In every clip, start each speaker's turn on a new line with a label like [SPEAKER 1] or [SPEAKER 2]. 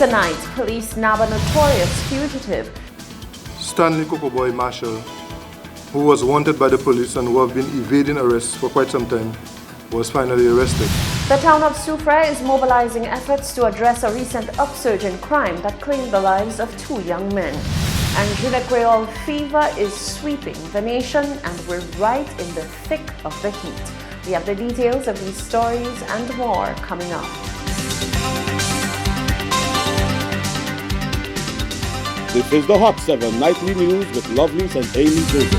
[SPEAKER 1] Tonight, police nab a notorious fugitive.
[SPEAKER 2] Stanley Boy Marshall, who was wanted by the police and who have been evading arrest for quite some time, was finally arrested.
[SPEAKER 1] The town of Soufrière is mobilizing efforts to address a recent upsurge in crime that claimed the lives of 2 young men. And July Creole fever is sweeping the nation, and we're right in the thick of the heat. We have the details of these stories and more coming up.
[SPEAKER 3] This is the Hot 7 Nightly News with Lovelace and Amy Joseph.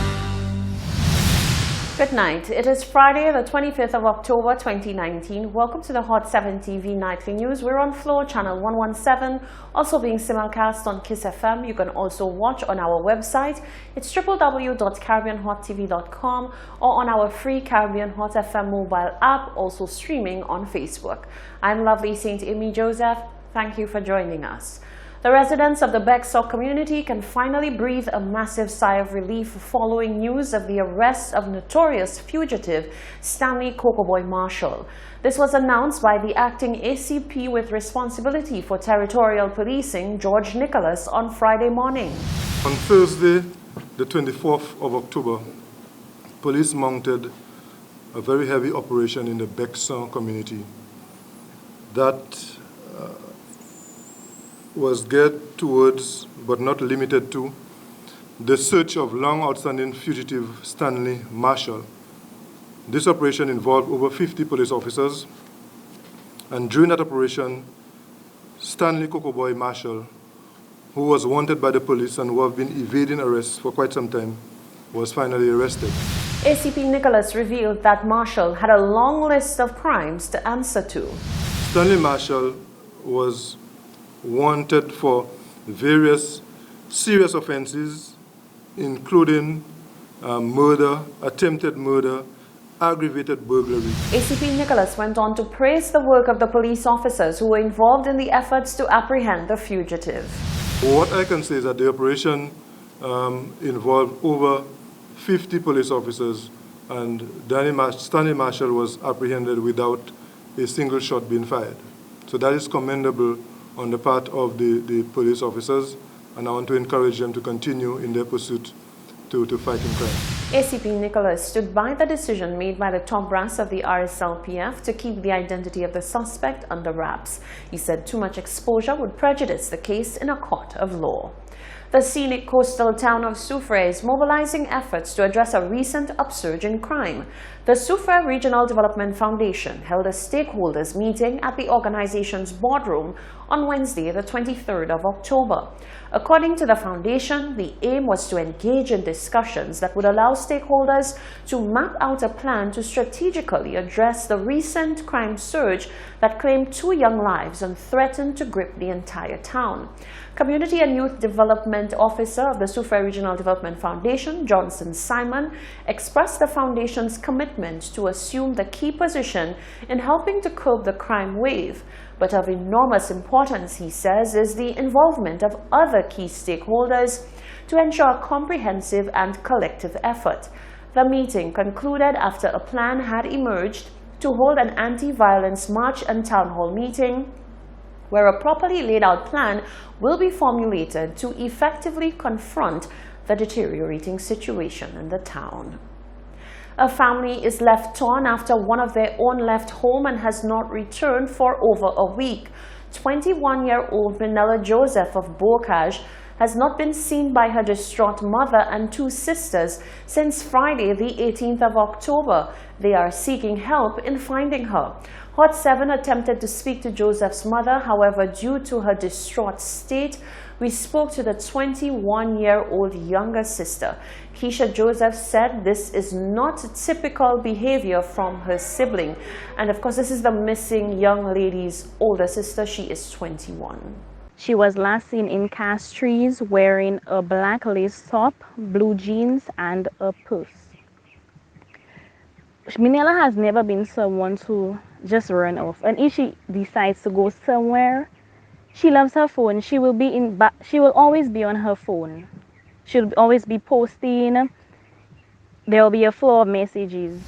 [SPEAKER 1] Good night. It is Friday, the 25th of October 2019. Welcome to the Hot 7 TV Nightly News. We're on Flow Channel 117, also being simulcast on Kiss FM. You can also watch on our website. It's www.caribbeanhottv.com or on our free Caribbean Hot FM mobile app, also streaming on Facebook. I'm lovely Saint Amy Joseph. Thank you for joining us. The residents of the BRK1 community can finally breathe a massive sigh of relief following news of the arrest of notorious fugitive Stanley Boy Marshall. This was announced by the acting ACP with responsibility for territorial policing, George Nicholas, on Friday morning.
[SPEAKER 2] On Thursday, the 24th of October, police mounted a very heavy operation in the BRK1 community that was geared towards, but not limited to, the search of long outstanding fugitive Stanley Marshall. This operation involved over 50 police officers, and during that operation, Stanley Boy Marshall, who was wanted by the police and who have been evading arrest for quite some time, was finally arrested.
[SPEAKER 1] ACP Nicholas revealed that Marshall had a long list of crimes to answer to.
[SPEAKER 2] Stanley Marshall was wanted for various serious offenses, including murder, attempted murder, aggravated burglary.
[SPEAKER 1] ACP Nicholas went on to praise the work of the police officers who were involved in the efforts to apprehend the fugitive.
[SPEAKER 2] What I can say is that the operation involved over 50 police officers, and Stanley Marshall was apprehended without a single shot being fired. So that is commendable on the part of the police officers, and I want to encourage them to continue in their pursuit to fighting crime.
[SPEAKER 1] ACP Nicholas stood by the decision made by the top brass of the RSLPF to keep the identity of the suspect under wraps. He said too much exposure would prejudice the case in a court of law. The scenic coastal town of Soufrière is mobilizing efforts to address a recent upsurge in crime. The Soufrière Regional Development Foundation held a stakeholders meeting at the organization's boardroom on Wednesday, the 23rd of October. According to the foundation, the aim was to engage in discussions that would allow stakeholders to map out a plan to strategically address the recent crime surge that claimed 2 young lives and threatened to grip the entire town. Community and Youth Development Officer of the Soufrière Regional Development Foundation, Johnson Simon, expressed the foundation's commitment to assume the key position in helping to curb the crime wave. But of enormous importance, he says, is the involvement of other key stakeholders to ensure a comprehensive and collective effort. The meeting concluded after a plan had emerged to hold an anti-violence march and town hall meeting, where a properly laid out plan will be formulated to effectively confront the deteriorating situation in the town. A family is left torn after one of their own left home and has not returned for over a week. 21-year-old Manella Joseph of Bocage has not been seen by her distraught mother and 2 sisters since Friday, the 18th of October. They are seeking help in finding her. Hot 7 attempted to speak to Joseph's mother, however, due to her distraught state, we spoke to the 21-year-old younger sister. Keisha Joseph said this is not typical behavior from her sibling. And of course, this is the missing young lady's older sister. She is 21.
[SPEAKER 4] She was last seen in Castries wearing a black lace top, blue jeans, and a purse. Minella has never been someone to just run off. And if she decides to go somewhere, she loves her phone. She will always be on her phone. She'll always be posting. There will be a flow of messages.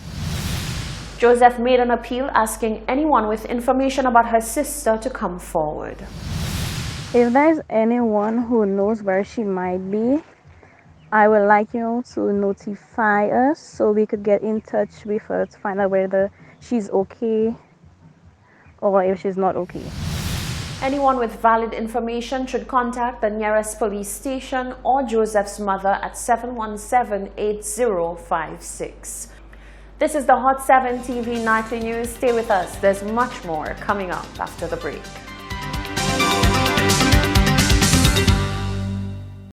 [SPEAKER 1] Joseph made an appeal asking anyone with information about her sister to come forward.
[SPEAKER 4] If there's anyone who knows where she might be, I would like you to notify us so we could get in touch with her to find out whether she's okay or if she's not okay.
[SPEAKER 1] Anyone with valid information should contact the nearest police station or Joseph's mother at 717-8056. This is the Hot 7 TV Nightly News. Stay with us. There's much more coming up after the break.